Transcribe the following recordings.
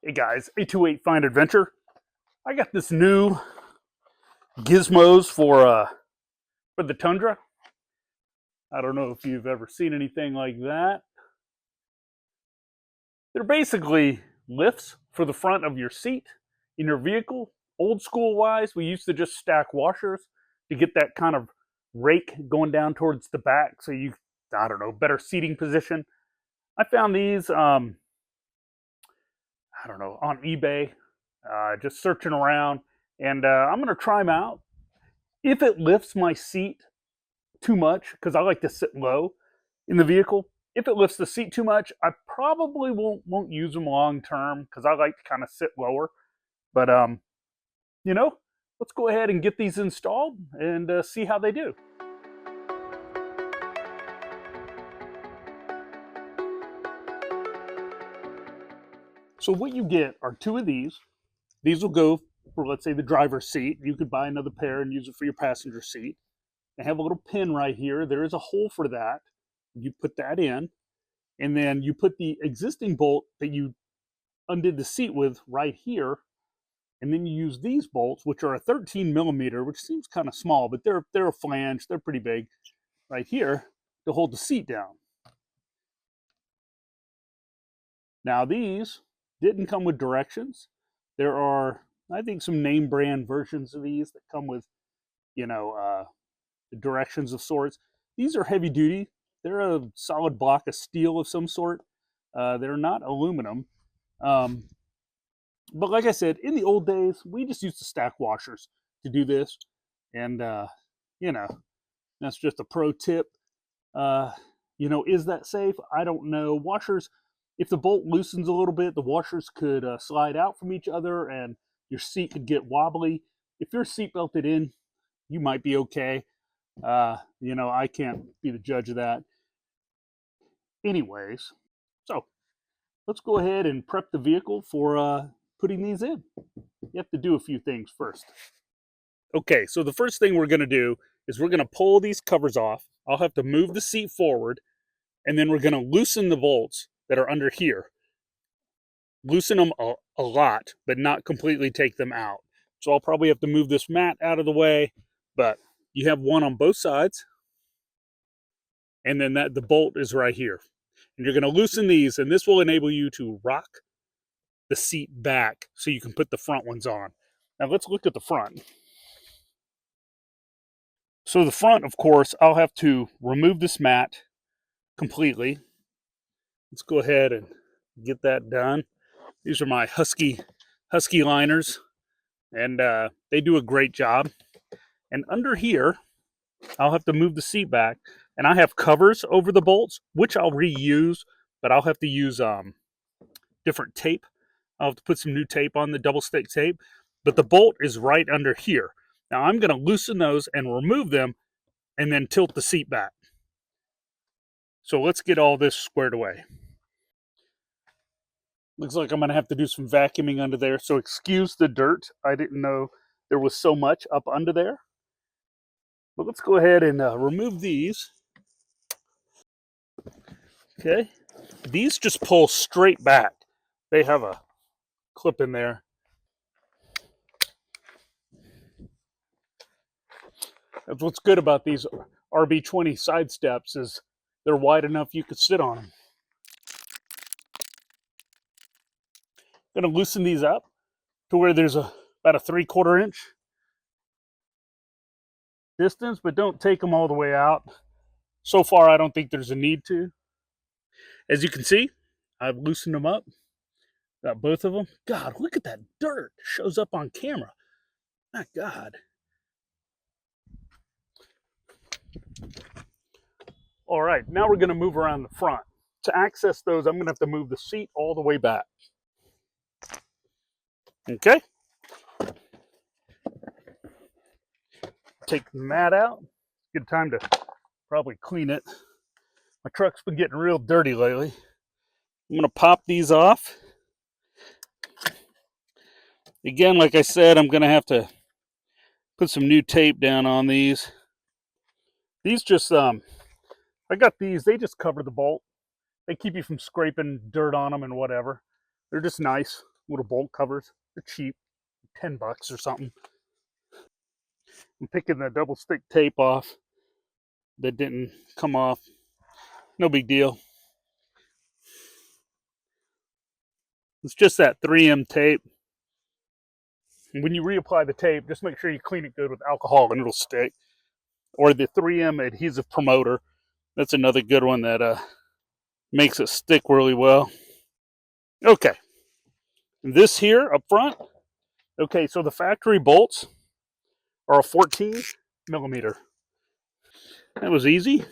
Hey guys, 828 Find Adventure. I got this new gizmos for the Tundra. I don't know if you've ever seen anything like that. They're basically lifts for the front of your seat in your vehicle. Old school wise, we used to just stack washers to get that kind of rake going down towards the back so you, I don't know, better seating position. I found these, I don't know, on eBay, just searching around, and I'm going to try them out. If it lifts my seat too much, because I like to sit low in the vehicle, if it lifts the seat too much, I probably won't use them long term because I like to kind of sit lower. But you know, let's go ahead and get these installed and see how they do. So what you get are two of these. These will go for, let's say, the driver's seat. You could buy another pair and use it for your passenger seat. They have a little pin right here. There is a hole for that. You put that in, and then you put the existing bolt that you undid the seat with right here, and then you use these bolts, which are a 13 millimeter, which seems kind of small, but they're a flange. They're pretty big right here to hold the seat down. Now these didn't come with directions. There are, I think, some name brand versions of these that come with, you know, directions of sorts. These are heavy duty. They're a solid block of steel of some sort. They're not aluminum. But like I said, in the old days, we just used to stack washers to do this. And, you know, that's just a pro tip. You know, is that safe? I don't know. Washers, if the bolt loosens a little bit, the washers could slide out from each other and your seat could get wobbly. If you're seat belted in, you might be okay. You know, I can't be the judge of that. Anyways, so let's go ahead and prep the vehicle for putting these in. You have to do a few things first. Okay, so the first thing we're going to do is we're going to pull these covers off. I'll have to move the seat forward, and then we're going to loosen the bolts that are under here. Loosen them a lot, but not completely take them out. So I'll probably have to move this mat out of the way, but you have one on both sides, and then the bolt is right here. And you're going to loosen these, and this will enable you to rock the seat back so you can put the front ones on. Now let's look at the front. So the front, of course, I'll have to remove this mat completely. Let's go ahead and get that done. These are my Husky liners, and they do a great job. And under here, I'll have to move the seat back, and I have covers over the bolts, which I'll reuse, but I'll have to use different tape. I'll have to put some new tape on, the double stick tape, but the bolt is right under here. Now I'm going to loosen those and remove them and then tilt the seat back. So let's get all this squared away. Looks like I'm going to have to do some vacuuming under there, so excuse the dirt. I didn't know there was so much up under there. But let's go ahead and remove these. Okay. These just pull straight back. They have a clip in there. That's what's good about these RB20 side steps, is they're wide enough you could sit on them. I'm going to loosen these up to where there's about a 3/4 inch distance, but don't take them all the way out. So far, I don't think there's a need to. As you can see, I've loosened them up. Got both of them. God, look at that dirt. It shows up on camera. My God. All right, now we're going to move around the front. To access those, I'm going to have to move the seat all the way back. Okay. Take the mat out. Good time to probably clean it. My truck's been getting real dirty lately. I'm going to pop these off. Again, like I said, I'm going to have to put some new tape down on these. These just, I got these, they just cover the bolt. They keep you from scraping dirt on them and whatever. They're just nice. little bolt covers. They're cheap, $10 or something. I'm picking the double stick tape off that didn't come off. No big deal. It's just that 3M tape. When you reapply the tape, just make sure you clean it good with alcohol and it'll stick. Or the 3M adhesive promoter. That's another good one that makes it stick really well. Okay. This here up front. Okay, so the factory bolts are a 14 millimeter. That was easy.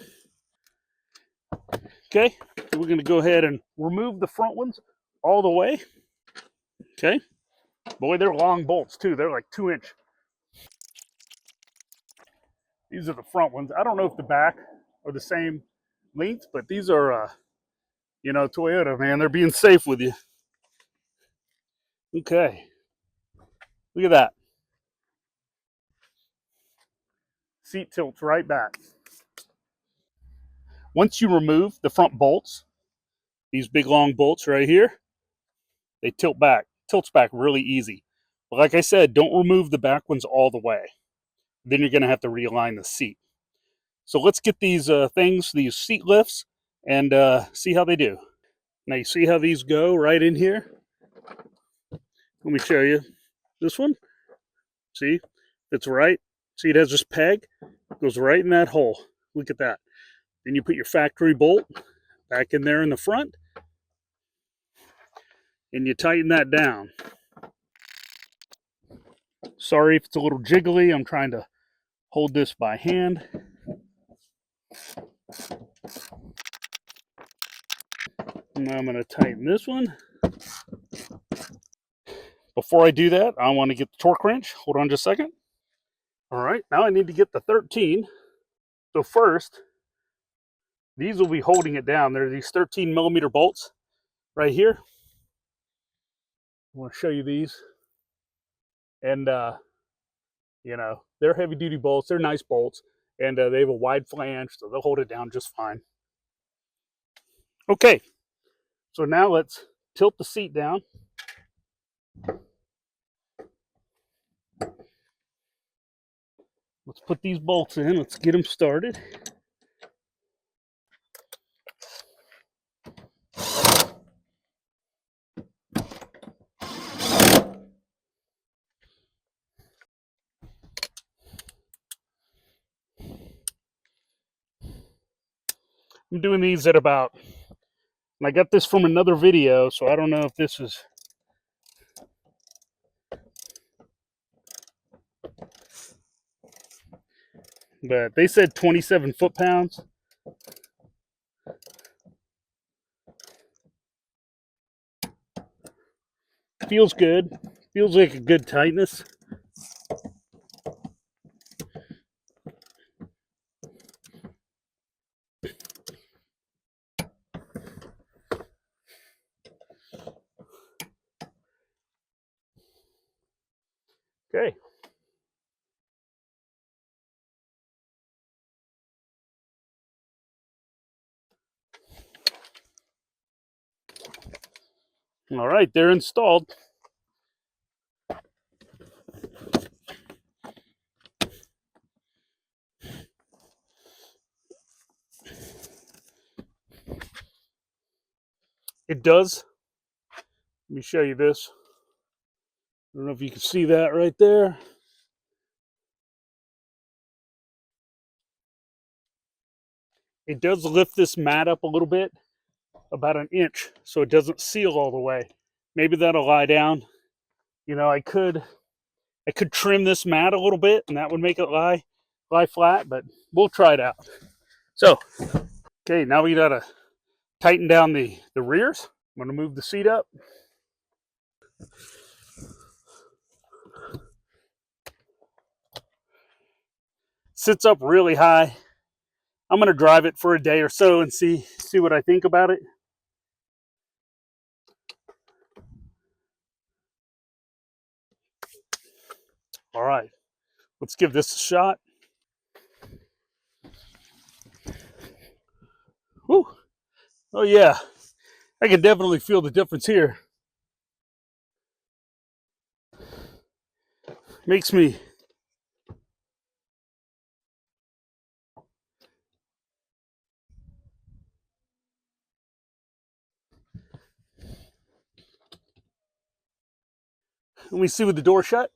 Okay, so we're going to go ahead and remove the front ones all the way. Okay. Boy, they're long bolts too. They're like 2-inch. These are the front ones. I don't know if the back are the same length, but these are, Toyota, man. They're being safe with you. Okay. Look at that. Seat tilts right back. Once you remove the front bolts, these big long bolts right here, they tilt back. Tilts back really easy. But like I said, don't remove the back ones all the way. Then you're going to have to realign the seat. So let's get these these seat lifts, and see how they do. Now you see how these go right in here? Let me show you. This one, see, it's right. See, it has this peg, it goes right in that hole. Look at that. Then you put your factory bolt back in there in the front, and you tighten that down. Sorry if it's a little jiggly. I'm trying to hold this by hand. And I'm going to tighten this one. Before I do that, I want to get the torque wrench. Hold on just a second. All right, now I need to get the 13. So first, these will be holding it down. There are these 13 millimeter bolts right here. I want to show you these. And, they're heavy duty bolts. They're nice bolts. And they have a wide flange, so they'll hold it down just fine. Okay, so now let's tilt the seat down. Let's put these bolts in. Let's get them started. I'm doing these at about, and I got this from another video, so I don't know if this is, but they said 27 foot-pounds. Feels good. Feels like a good tightness. Okay. All right, they're installed. It does. Let me show you this. I don't know if you can see that right there. It does lift this mat up a little bit, about an inch, so it doesn't seal all the way. Maybe that'll lie down. I could trim this mat a little bit, and that would make it lie flat, but we'll try it out. So, okay, now we gotta tighten down the rears. I'm gonna move the seat up. Sits up really high. I'm gonna drive it for a day or so and see what I think about it. All right, let's give this a shot. Whew. Oh yeah, I can definitely feel the difference here. Makes me... Let me see with the door shut.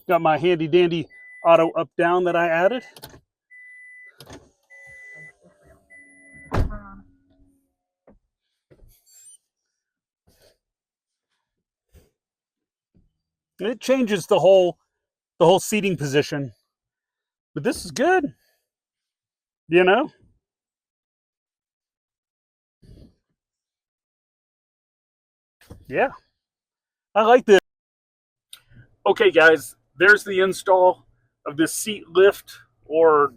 Got my handy dandy auto up down that I added. It changes the whole seating position. But this is good. You know? Yeah. I like this. Okay, guys, there's the install of this seat lift, or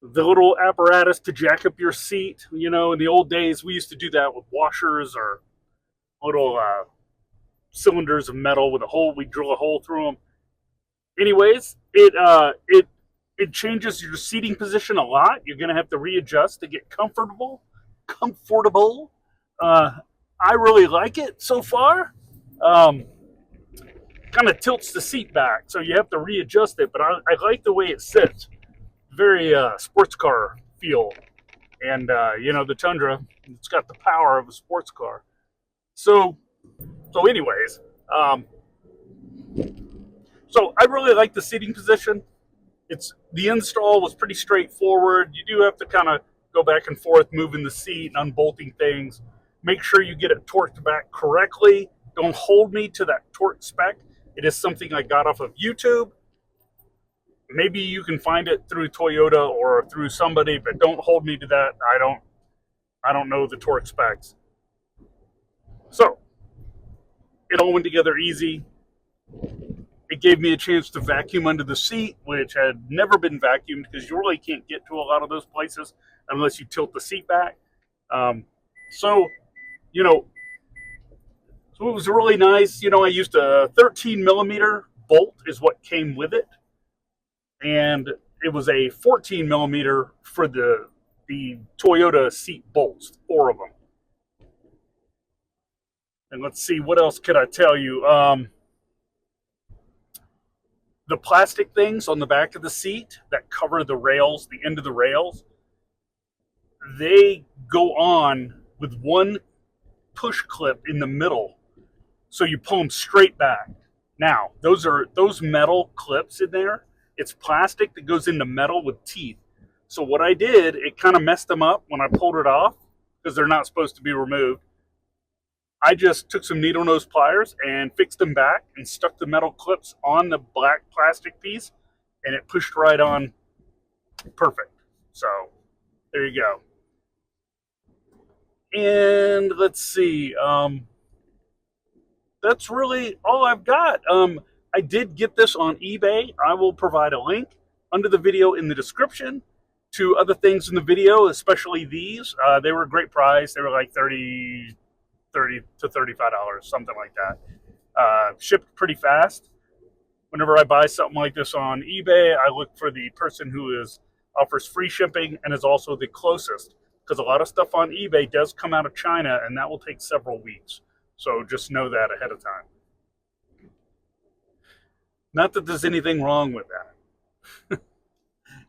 the little apparatus to jack up your seat. You know, in the old days, we used to do that with washers or little cylinders of metal with a hole. We drill a hole through them. Anyways, it changes your seating position a lot. You're going to have to readjust to get comfortable. I really like it so far. Kind of tilts the seat back, so you have to readjust it. But I like the way it sits. Very sports car feel, and you know, the Tundra, it's got the power of a sports car. So anyways, so I really like the seating position. The install was pretty straightforward. You do have to kind of go back and forth, moving the seat and unbolting things. Make sure you get it torqued back correctly. Don't hold me to that torque spec. It is something I got off of YouTube. Maybe you can find it through Toyota or through somebody, but don't hold me to that. I don't know the torque specs. So it all went together easy. It gave me a chance to vacuum under the seat, which had never been vacuumed, because you really can't get to a lot of those places unless you tilt the seat back. So, you know, so it was really nice. You know, I used a 13 millimeter bolt is what came with it. And it was a 14 millimeter for the Toyota seat bolts, 4 of them. And let's see, what else could I tell you? The plastic things on the back of the seat that cover the rails, the end of the rails, they go on with one push clip in the middle. So you pull them straight back. Now, those metal clips in there. It's plastic that goes into metal with teeth. So what I did, it kind of messed them up when I pulled it off, because they're not supposed to be removed. I just took some needle nose pliers and fixed them back and stuck the metal clips on the black plastic piece, and it pushed right on perfect. So there you go. And let's see. That's really all I've got. I did get this on eBay. I will provide a link under the video in the description to other things in the video, especially these. They were a great price. They were like $30 to $35, something like that. Shipped pretty fast. Whenever I buy something like this on eBay, I look for the person who offers free shipping and is also the closest, because a lot of stuff on eBay does come out of China, and that will take several weeks. So just know that ahead of time. Not that there's anything wrong with that.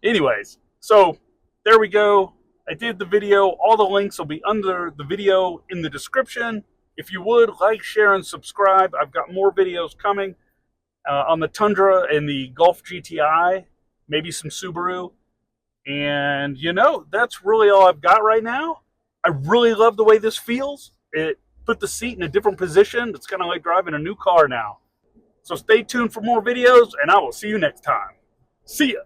Anyways, so there we go. I did the video. All the links will be under the video in the description. If you would, like, share, and subscribe. I've got more videos coming on the Tundra and the Golf GTI, maybe some Subaru. And, you know, that's really all I've got right now. I really love the way this feels. It put the seat in a different position. It's kind of like driving a new car now. So stay tuned for more videos, and I will see you next time. See ya.